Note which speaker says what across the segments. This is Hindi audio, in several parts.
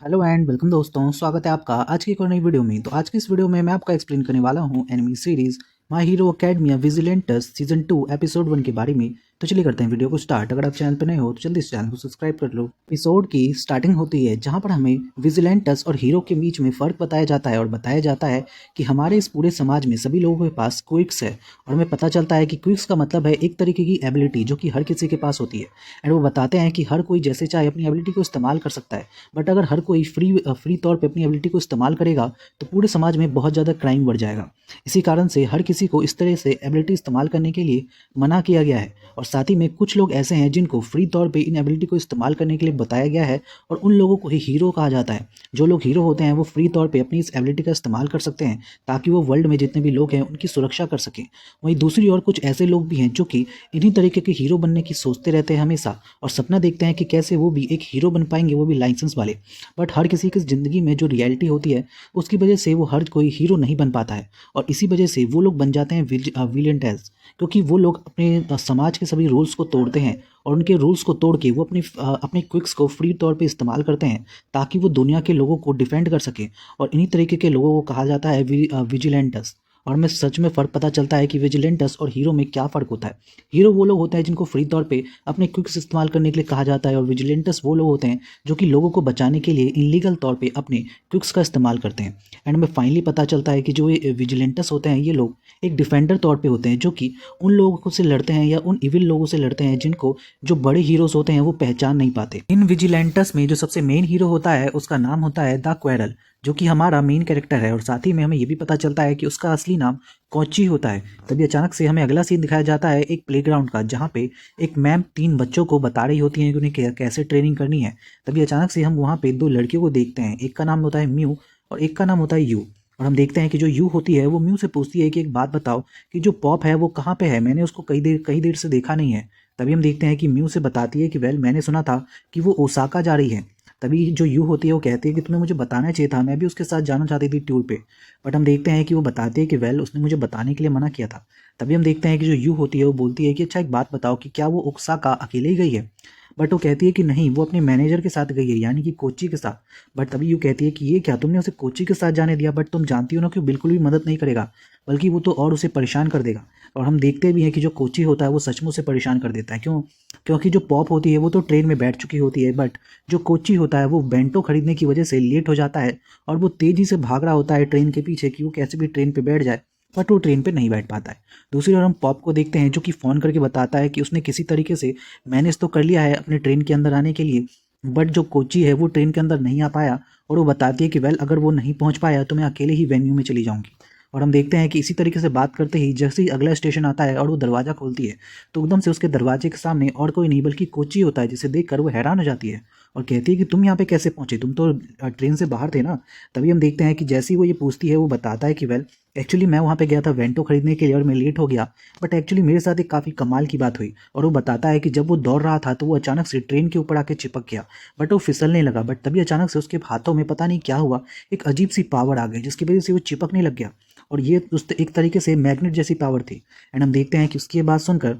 Speaker 1: हेलो एंड वेलकम दोस्तों, स्वागत है आपका आज की एक और नई वीडियो में। तो आज की इस वीडियो में मैं आपको एक्सप्लेन करने वाला हूं anime series my hero academia vigilantes season 2 episode 1 के बारे में। तो चलिए करते हैं वीडियो को स्टार्ट। अगर आप चैनल पर नए हो तो जल्दी से चैनल को सब्सक्राइब कर लो। एपिसोड की स्टार्टिंग होती है जहां पर हमें विजिलेंटस और हीरो के बीच में फ़र्क बताया जाता है और बताया जाता है कि हमारे इस पूरे समाज में सभी लोगों के पास क्विक्स है। और हमें पता चलता है कि क्विक्स का मतलब है एक तरीके की एबिलिटी जो कि हर किसी के पास होती है। एंड वो बताते हैं कि हर कोई जैसे चाहे अपनी एबिलिटी को इस्तेमाल कर सकता है, बट अगर हर कोई फ्री तौर पे अपनी एबिलिटी को इस्तेमाल करेगा तो पूरे समाज में बहुत ज़्यादा क्राइम बढ़ जाएगा। इसी कारण से हर किसी को इस तरह से एबिलिटी इस्तेमाल करने के लिए मना किया गया है। और साथ ही में कुछ लोग ऐसे हैं जिनको फ्री तौर पे इन एबिलिटी को इस्तेमाल करने के लिए बताया गया है और उन लोगों को ही हीरो कहा जाता है। जो लोग हीरो होते हैं वो फ्री तौर पे अपनी इस एबिलिटी का इस्तेमाल कर सकते हैं ताकि वो वर्ल्ड में जितने भी लोग हैं उनकी सुरक्षा कर सकें। वहीं दूसरी ओर कुछ ऐसे लोग भी हैं जो कि इन्हीं तरीके के हीरो बनने की सोचते रहते हैं हमेशा और सपना देखते हैं कि कैसे वो भी एक हीरो बन पाएंगे, वो भी लाइसेंस वाले। बट हर किसी की ज़िंदगी में जो रियलिटी होती है उसकी वजह से वो हर कोई हीरो नहीं बन पाता है और इसी वजह से वो लोग बन जाते हैं विलेंटर्स, क्योंकि वो लोग अपने समाज के सभी रूल्स को तोड़ते हैं और उनके रूल्स को तोड़ के वो अपने क्विक्स को फ्री तौर पे इस्तेमाल करते हैं ताकि वो दुनिया के लोगों को डिफेंड कर सके। और इन्हीं तरीके के लोगों को कहा जाता है विजिलेंटस। और हमें सच में फ़र्क पता चलता है कि विजिलेंटस और हीरो में क्या फ़र्क होता है। हीरो वो लोग होते हैं जिनको फ्री तौर पे अपने क्विक्स इस्तेमाल करने के लिए कहा जाता है और विजिलेंटस वो लोग होते हैं जो कि लोगों को बचाने के लिए इलीगल तौर पे अपने क्विक्स का इस्तेमाल करते हैं। एंड हमें फाइनली पता चलता है कि जो ये विजिलेंटस होते हैं ये लोग एक डिफेंडर तौर पे होते हैं जो कि उन लोगों से लड़ते हैं या उन इविल लोगों से लड़ते हैं जिनको जो बड़े हीरोज होते हैं वो पहचान नहीं पाते। इन विजिलेंटस में जो सबसे मेन हीरो होता है उसका नाम होता है द क्वेरल, जो कि हमारा मेन कैरेक्टर है। और साथ ही में हमें ये भी पता चलता है कि उसका असली नाम कोची होता है। तभी अचानक से हमें अगला सीन दिखाया जाता है एक प्लेग्राउंड का, जहाँ पे एक मैम 3 बच्चों को बता रही होती हैं कि उन्हें कैसे ट्रेनिंग करनी है। तभी अचानक से हम वहाँ पे 2 लड़कियों को देखते हैं, एक का नाम होता है म्यू और एक का नाम होता है यू। और हम देखते हैं कि जो यू होती है वो म्यू से पूछती है कि एक बात बताओ कि जो पॉप है वो कहाँ पे है, मैंने उसको कई देर से देखा नहीं है। तभी हम देखते हैं कि म्यू से बताती है कि वेल मैंने सुना था कि वो ओसाका जा रही है। तभी जो यू होती है वो कहती है कि तुम्हें मुझे बताना चाहिए था, मैं भी उसके साथ जाना चाहती थी टूर पे। बट हम देखते हैं कि वो बताती है कि वेल उसने मुझे बताने के लिए मना किया था। तभी हम देखते हैं कि जो यू होती है वो बोलती है कि अच्छा एक बात बताओ कि क्या वो ओसाका अकेले ही गई है। बट वो कहती है कि नहीं, वो अपने मैनेजर के साथ गई है, यानी कि कोची के साथ। बट तभी यू कहती है कि ये क्या, तुमने उसे कोची के साथ जाने दिया, बट तुम जानती हो ना कि वो बिल्कुल भी मदद नहीं करेगा, बल्कि वो तो और उसे परेशान कर देगा। और हम देखते भी हैं कि जो कोची होता है वो सचमुच से परेशान कर देता है। क्यों? क्योंकि जो पॉप होती है वो तो ट्रेन में बैठ चुकी होती है, बट जो कोची होता है वो बेंटो खरीदने की वजह से लेट हो जाता है और वो तेजी से भाग रहा होता है ट्रेन के पीछे कि वो कैसे भी ट्रेन पे बैठ जाए, बट वो ट्रेन पे नहीं बैठ पाता है। दूसरी ओर हम पॉप को देखते हैं जो कि फ़ोन करके बताता है कि उसने किसी तरीके से मैनेज तो कर लिया है अपने ट्रेन के अंदर आने के लिए, बट जो कोची है वो ट्रेन के अंदर नहीं आ पाया। और वो बताती है कि वेल अगर वो नहीं पहुंच पाया तो मैं अकेले ही वेन्यू में चली जाऊंगी। और हम देखते हैं कि इसी तरीके से बात करते ही जैसे ही अगला स्टेशन आता है और वो दरवाज़ा खोलती है तो एकदम से उसके दरवाजे के सामने और कोई नहीं बल्कि कोची होता है, जिसे देखकर वो हैरान हो जाती है और कहती है कि तुम यहाँ पे कैसे पहुंचे, तुम तो ट्रेन से बाहर थे ना। तभी हम देखते हैं कि जैसे ही वो ये पूछती है वो बताता है कि वेल एक्चुअली मैं वहाँ पे गया था वेंटो खरीदने के लिए और मैं लेट हो गया, बट एक्चुअली मेरे साथ एक काफ़ी कमाल की बात हुई। और वो बताता है कि जब वो दौड़ रहा था तो वो अचानक से ट्रेन के ऊपर आके चिपक गया, बट वो फिसलने लगा। बट तभी अचानक से उसके हाथों में पता नहीं क्या हुआ, एक अजीब सी पावर आ गई जिसकी वजह से वो चिपकने लग गया। और ये उस एक तरीके से मैग्नेट जैसी पावर थी। एंड हम देखते हैं कि उसकी ये बात सुनकर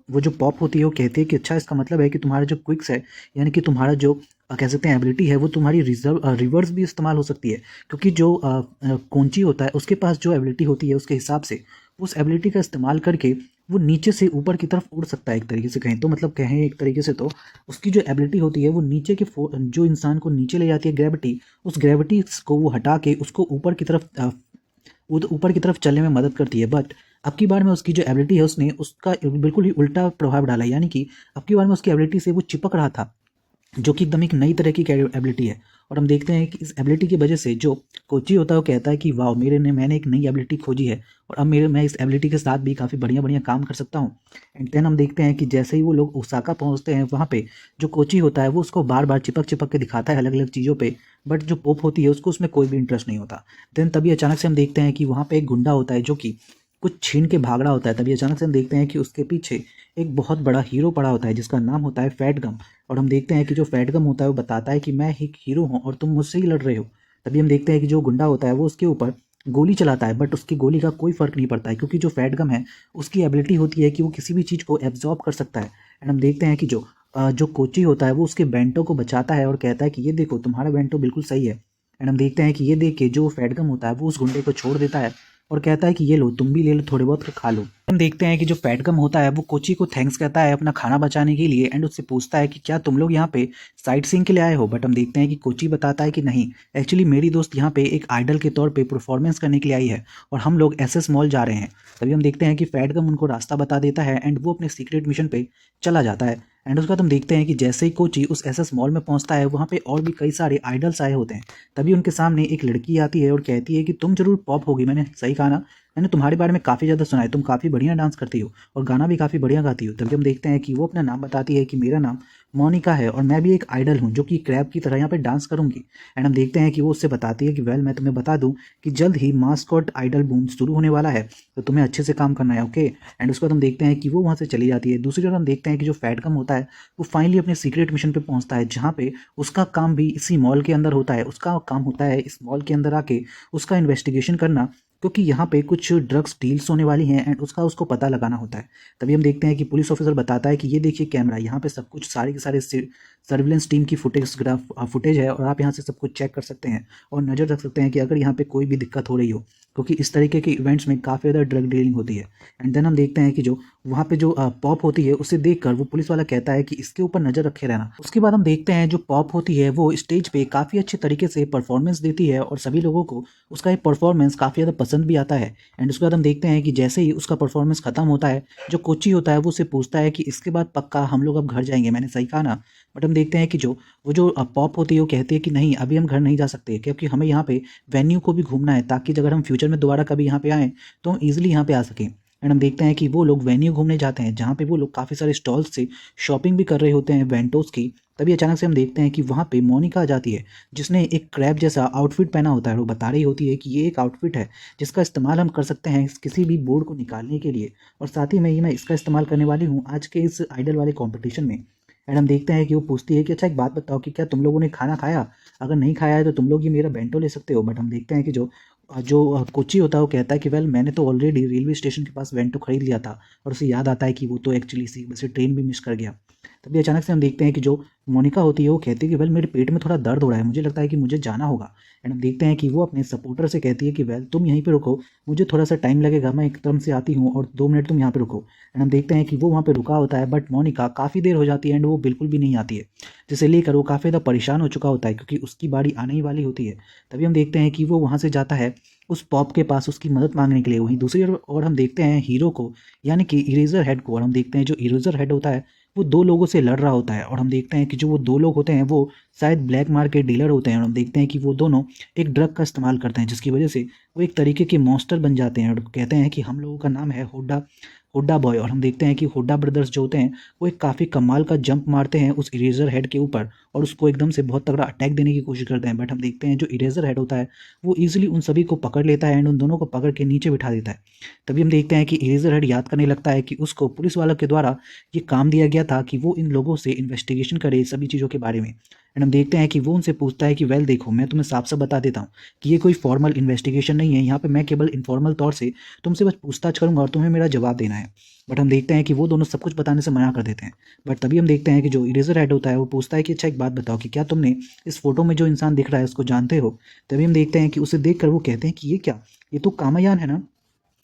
Speaker 1: वो जो पॉप होती है वो कहती है कि अच्छा इसका मतलब है कि तुम्हारा जो क्विक्स है, यानी कि तुम्हारा जो कह सकते हैं एबिलिटी है, वो तुम्हारी रिवर्स भी इस्तेमाल हो सकती है। क्योंकि जो कोंची होता है उसके पास जो एबिलिटी होती है उसके हिसाब से उस एबिलिटी का इस्तेमाल करके वो नीचे से ऊपर की तरफ उड़ सकता है। एक तरीके से कहें तो, मतलब कहें एक तरीके से तो उसकी जो एबिलिटी होती है वो नीचे के जो इंसान को नीचे ले जाती है ग्रेविटी, उस ग्रेविटी को वो हटा के उसको ऊपर की तरफ वो तो ऊपर की तरफ चलने में मदद करती है। बट अब की बार में उसकी जो एबिलिटी है उसने उसका बिल्कुल ही उल्टा प्रभाव डाला, यानी कि अब की बार में उसकी एबिलिटी से वो चिपक रहा था, जो कि एकदम एक नई तरह की एबिलिटी है। और हम देखते हैं कि इस एबिलिटी की वजह से जो कोची होता है वो कहता है कि वाह मैंने एक नई एबिलिटी खोजी है और अब मैं इस एबिलिटी के साथ भी काफ़ी बढ़िया बढ़िया काम कर सकता हूँ। एंड देन हम देखते हैं कि जैसे ही वो लोग ओसाका पहुँचते हैं वहाँ पे जो कोची होता है वो उसको बार बार चिपक चिपक के दिखाता है अलग अलग चीज़ों पे, बट जो पोप होती है उसको उसमें कोई भी इंटरेस्ट नहीं होता। देन तभी अचानक से हम देखते हैं कि वहाँ पे एक गुंडा होता है जो कि कुछ छीन के भाग रहा होता है। तभी अचानक से हम देखते हैं कि उसके पीछे एक बहुत बड़ा हीरो पड़ा होता है जिसका नाम होता है फैट गम। और हम देखते हैं कि जो फैट गम होता है वो बताता है कि मैं एक हीरो हूँ और तुम मुझसे ही लड़ रहे हो। तभी हम देखते हैं कि जो गुंडा होता है वो उसके ऊपर गोली चलाता है, बट उसकी गोली का कोई फर्क नहीं पड़ता है क्योंकि जो फैट गम है उसकी एबिलिटी होती है कि वो किसी भी चीज़ को एब्जॉर्ब कर सकता है। एंड हम देखते हैं कि जो जो कोची होता है वो उसके बेंटो को बचाता है और कहता है कि ये देखो तुम्हारा बेंटो बिल्कुल सही है। एंड हम देखते हैं कि ये देख के जो फैटगम होता है वो उस गुंडे को छोड़ देता है और कहता है कि ये लो तुम भी ले लो, थोड़े बहुत खा लो। हम देखते हैं कि जो फैटगम होता है वो कोची को थैंक्स कहता है अपना खाना बचाने के लिए एंड उससे पूछता है कि क्या तुम लोग यहाँ पे साइट सीइंग के लिए आए हो। बट हम देखते हैं कि कोची बताता है कि नहीं, एक्चुअली मेरी दोस्त यहाँ पे एक आइडल के तौर पे परफॉर्मेंस करने के लिए आई है और हम लोग एसएस मॉल जा रहे हैं। तभी हम देखते हैं कि फैटगम उनको रास्ता बता देता है एंड वो अपने सीक्रेट मिशन पे चला जाता है। एंड उसके बाद हम देखते हैं कि जैसे ही कोची उस एसएस मॉल में पहुंचता है वहाँ पे और भी कई सारे आइडल्स आए होते हैं। तभी उनके सामने एक लड़की आती है और कहती है कि तुम जरूर पॉप होगी, मैंने सही कहा ना, मैंने तुम्हारे बारे में काफ़ी ज़्यादा सुना है, तुम काफ़ी बढ़िया डांस करती हो और गाना भी काफ़ी बढ़िया गाती हो। तभी हम देखते हैं कि वो अपना नाम बताती है कि मेरा नाम मोनिका है और मैं भी एक आइडल हूँ जो कि क्रैब की तरह यहाँ पे डांस करूंगी। एंड हम देखते हैं कि वो उससे बताती है कि वेल मैं तुम्हें बता दूं कि जल्द ही मास्कॉट आइडल बूम शुरू होने वाला है, तो तुम्हें अच्छे से काम करना है, ओके। एंड उसके बाद हम देखते हैं कि वो वहाँ से चली जाती है। दूसरी ओर हम देखते हैं कि जो फैटगम होता है वो फाइनली अपने सीक्रेट मिशन पे पहुंचता है जहाँ पे उसका काम भी इसी मॉल के अंदर होता है। उसका काम होता है इस मॉल के अंदर आके उसका इन्वेस्टिगेशन करना, क्योंकि यहाँ पे कुछ ड्रग्स डील्स होने वाली हैं एंड उसका उसको पता लगाना होता है। तभी हम देखते हैं कि पुलिस ऑफिसर बताता है कि ये देखिए कैमरा, यहाँ पे सब कुछ सारे के सारे सर्विलेंस टीम की फुटेज है और आप यहाँ से सब कुछ चेक कर सकते हैं और नज़र रख सकते हैं कि अगर यहाँ पे कोई भी दिक्कत हो रही हो, क्योंकि इस तरीके के इवेंट्स में काफ़ी ज़्यादा ड्रग डीलिंग होती है। एंड देन हम देखते हैं कि जो वहाँ पे जो पॉप होती है उसे देखकर वो पुलिस वाला कहता है कि इसके ऊपर नज़र रखे रहना। उसके बाद हम देखते हैं जो पॉप होती है वो स्टेज पे काफ़ी अच्छे तरीके से परफॉर्मेंस देती है और सभी लोगों को उसका ये परफॉर्मेंस काफ़ी ज़्यादा पसंद भी आता है। एंड उसके बाद हम देखते हैं कि जैसे ही उसका परफॉर्मेंस खत्म होता है जो कोची होता है वो उसे पूछता है कि इसके बाद पक्का हम लोग अब घर जाएंगे, मैंने सही कहा ना। बट हम देखते हैं कि जो पॉप होती है वो कहती है कि नहीं, अभी हम घर नहीं जा सकते क्योंकि हमें यहाँ पे वेन्यू को भी घूमना है ताकि अगर हम फ्यूचर में दोबारा कभी यहाँ पे आएँ तो हम ईजिली यहाँ पे आ सकें। एंड हम देखते हैं कि वो लोग वेन्यू घूमने जाते हैं जहाँ पे वो लोग काफ़ी सारे स्टॉल्स से शॉपिंग भी कर रहे होते हैं वेंटोस की। तभी अचानक से हम देखते हैं कि वहाँ पे मोनिका आ जाती है जिसने एक क्रैब जैसा आउटफिट पहना होता है। वो बता रही होती है कि ये एक आउटफिट है जिसका इस्तेमाल हम कर सकते हैं किसी भी बोर्ड को निकालने के लिए और साथ ही में ये मैं इसका इस्तेमाल करने वाली हूँ आज के इस आइडल वाले कॉम्पिटिशन में। एंड हम देखते हैं कि वो पूछती है कि अच्छा एक बात बताओ कि क्या तुम लोगों ने खाना खाया, अगर नहीं खाया है तो तुम लोग ये मेरा बेंटो ले सकते हो। बट हम देखते हैं कि जो जो कोची होता है वो कहता है कि वेल मैंने तो ऑलरेडी रेलवे स्टेशन के पास वेंटो खरीद लिया था और उसे याद आता है कि वो तो एक्चुअली इसी वजह से ट्रेन भी मिस कर गया। तभी अचानक से हम देखते हैं कि जो मोनिका होती है वो कहती है कि वेल मेरे पेट में थोड़ा दर्द हो रहा है, मुझे लगता है कि मुझे जाना होगा। एंड हम देखते हैं कि वो अपने सपोर्टर से कहती है कि वेल तुम यहीं पे रुको, मुझे थोड़ा सा टाइम लगेगा, मैं एकदम से आती हूँ और 2 मिनट तुम यहाँ पे रुको। एंड हम देखते हैं कि वो वहाँ पे रुका होता है बट मोनिका काफ़ी देर हो जाती है एंड वो बिल्कुल भी नहीं आती है, जिसे लेकर वो काफ़ी ज़्यादा परेशान हो चुका होता है क्योंकि उसकी बारी आने ही वाली होती है। तभी हम देखते हैं कि वो वहाँ से जाता है उस पॉप के पास उसकी मदद मांगने के लिए। वहीं दूसरी ओर हम देखते हैं हीरो को, यानी कि इरेजर हेड को, और हम देखते हैं जो इरेजर हेड होता है वो 2 लोगों से लड़ रहा होता है और हम देखते हैं कि जो वो 2 लोग होते हैं वो शायद ब्लैक मार्केट डीलर होते हैं और हम देखते हैं कि वो दोनों एक ड्रग का इस्तेमाल करते हैं जिसकी वजह से वो एक तरीके के मॉन्स्टर बन जाते हैं और कहते हैं कि हम लोगों का नाम है हुड्डा हुड्डा बॉय। और हम देखते हैं कि हुड्डा ब्रदर्स जो होते हैं वो एक काफ़ी कमाल का जंप मारते हैं उस इरेजर हेड के ऊपर और उसको एकदम से बहुत तगड़ा अटैक देने की कोशिश करते हैं। बट हम देखते हैं जो इरेजर हेड होता है वो ईजिली उन सभी को पकड़ लेता है एंड उन दोनों को पकड़ के नीचे बिठा देता है। तभी हम देखते हैं कि इरेजर हेड याद करने लगता है कि उसको पुलिस वालों के द्वारा ये काम दिया गया था कि वो इन लोगों से इन्वेस्टिगेशन करे सभी चीज़ों के बारे में। एंड हम देखते हैं कि वो उनसे पूछता है कि वेल देखो मैं तुम्हें साफ साफ बता देता हूँ कि ये कोई फॉर्मल इन्वेस्टिगेशन नहीं है, यहाँ पे मैं केवल इनफॉर्मल तौर से तुमसे बस पूछताछ करूंगा और तुम्हें मेरा जवाब देना है। बट हम देखते हैं कि वो दोनों सब कुछ बताने से मना कर देते हैं। बट तभी हम देखते हैं कि जो इरेजर हेड होता है वो पूछता है कि अच्छा एक बात बताओ कि क्या तुमने इस फोटो में जो इंसान दिख रहा है उसको जानते हो। तभी हम देखते हैं कि उसे देख कर वो कहते हैं कि ये क्या, ये तो कामायान है ना।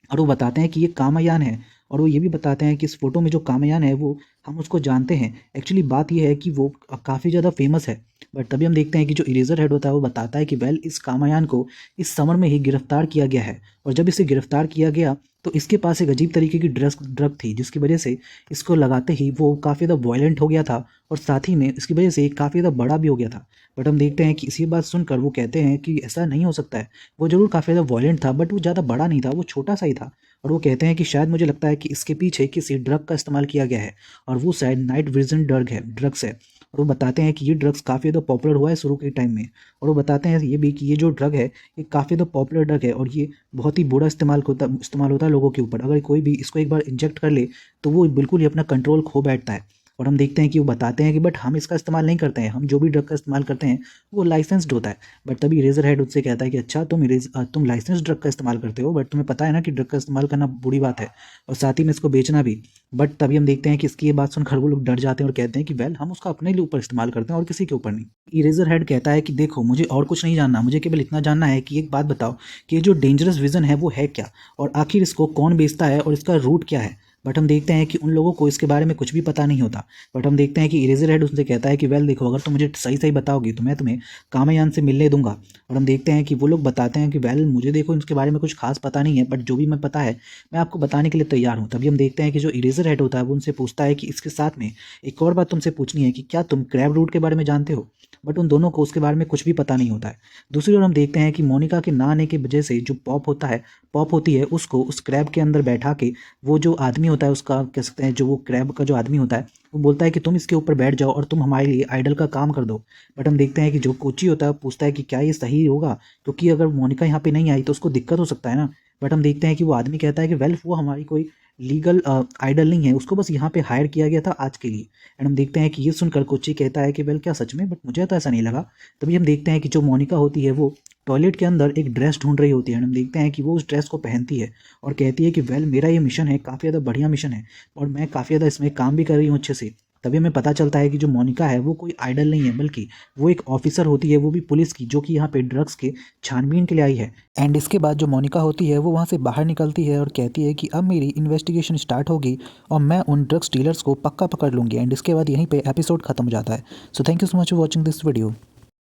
Speaker 1: और वो बताते हैं कि ये कामायान है और वो ये भी बताते हैं कि इस फोटो में जो कामायान है वो हम उसको जानते हैं। एक्चुअली बात ये है कि वो काफ़ी ज़्यादा फेमस है। बट तभी हम देखते हैं कि जो इरेजर हेड होता है वो बताता है कि वेल इस कामायान को इस समर में ही गिरफ्तार किया गया है और जब इसे गिरफ्तार किया गया तो इसके पास एक अजीब तरीके की ड्रग थी जिसकी वजह से इसको लगाते ही वो काफ़ी ज़्यादा वायलेंट हो गया था और साथ ही में इसकी वजह से काफ़ी ज़्यादा बड़ा भी हो गया था। बट हम देखते हैं कि इसी बात सुनकर वो कहते हैं कि ऐसा नहीं हो सकता है, वो ज़रूर काफ़ी ज़्यादा वायलेंट था बट वो ज़्यादा बड़ा नहीं था, वो छोटा सा ही था। और वो कहते हैं कि शायद मुझे लगता है कि इसके पीछे किसी ड्रग का इस्तेमाल किया गया है और वो शायद नाइट विजन ड्रग्स है। और वो बताते हैं कि ये ड्रग्स काफ़ी ज़्यादा पॉपुलर हुआ है शुरू के टाइम में। और वो बताते हैं ये भी कि ये जो ड्रग है ये काफ़ी ज़्यादा पॉपुलर ड्रग है और ये बहुत ही बुरा इस्तेमाल होता है लोगों के ऊपर। अगर कोई भी इसको एक बार इंजेक्ट कर ले तो वो बिल्कुल ही अपना कंट्रोल खो बैठता है। और हम देखते हैं कि वो बताते हैं कि बट हम इसका इस्तेमाल नहीं करते हैं, हम जो भी ड्रग का इस्तेमाल करते हैं वो लाइसेंस्ड होता है। बट तभी इरेजर हेड उससे कहता है कि अच्छा तुम लाइसेंस ड्रग का इस्तेमाल करते हो, बट तुम्हें पता है ना कि ड्रग का इस्तेमाल करना बुरी बात है और साथ ही में इसको बेचना भी। बट तभी हम देखते हैं कि इसकी ये बात सुनकर वो लोग डर जाते हैं और कहते हैं कि वेल हम उसका अपने लिए ऊपर इस्तेमाल करते हैं और किसी के ऊपर नहीं। इरेजर हेड कहता है कि देखो मुझे और कुछ नहीं जानना, मुझे केवल इतना जानना है कि एक बात बताओ कि ये जो डेंजरस विजन है वो है क्या, और आखिर इसको कौन बेचता है और इसका रूट क्या है। बट हम देखते हैं कि उन लोगों को इसके बारे में कुछ भी पता नहीं होता। बट हम देखते हैं कि इरेजर हेड उनसे कहता है कि वेल देखो अगर तुम मुझे सही सही बताओगी तो मैं तुम्हें कामयान से मिलने दूंगा। और हम देखते हैं कि वो लोग बताते हैं कि वेल मुझे देखो इसके बारे में कुछ खास पता नहीं है, बट जो भी मैं पता है मैं आपको बताने के लिए तैयार हूँ। तभी हम देखते हैं कि जो इरेजर हेड होता है वो उनसे पूछता है कि इसके साथ में एक और बात तुमसे पूछनी है कि क्या तुम क्रैब रूट के बारे में जानते हो। बट उन दोनों को उसके बारे में कुछ भी पता नहीं होता है। दूसरी ओर हम देखते हैं कि मोनिका के ना आने की वजह से जो पॉप होती है उसको उस क्रैब के अंदर बैठा के वो जो आदमी होता है उसका कह सकते हैं जो वो क्रैब का जो आदमी होता है वो बोलता है कि तुम इसके ऊपर बैठ जाओ और तुम हमारे लिए आइडल का काम कर दो। बट हम देखते हैं कि जो कोची होता है वो पूछता है कि क्या ये सही होगा, क्योंकि अगर मोनिका यहाँ पे नहीं आई तो उसको दिक्कत हो सकता है ना। बट हम देखते हैं कि वो आदमी कहता है कि वेल वो हमारी कोई लीगल आइडल नहीं है, उसको बस यहाँ पे हायर किया गया था आज के लिए। एंड हम देखते हैं कि ये सुनकर कोची कहता है कि वेल क्या सच में, बट मुझे तो ऐसा नहीं लगा। तभी हम देखते हैं कि जो मोनिका होती है वो टॉयलेट के अंदर एक ड्रेस ढूंढ रही होती है। हम देखते हैं कि वो उस ड्रेस को पहनती है और कहती है कि वेल मेरा ये मिशन है, काफ़ी ज़्यादा बढ़िया मिशन है और मैं काफ़ी ज़्यादा इसमें काम भी कर रही हूँ अच्छे से। तभी हमें पता चलता है कि जो मोनिका है वो कोई आइडल नहीं है, बल्कि वो एक ऑफिसर होती है, वो भी पुलिस की, जो कि यहाँ पे ड्रग्स के छानबीन के लिए आई है। एंड इसके बाद जो मोनिका होती है वो वहाँ से बाहर निकलती है और कहती है कि अब मेरी इन्वेस्टिगेशन स्टार्ट होगी और मैं उन ड्रग्स डीलर्स को पक्का पकड़ लूँगी। एंड इसके बाद यहीं पे एपिसोड खत्म हो जाता है। So thank you so much for watching this video.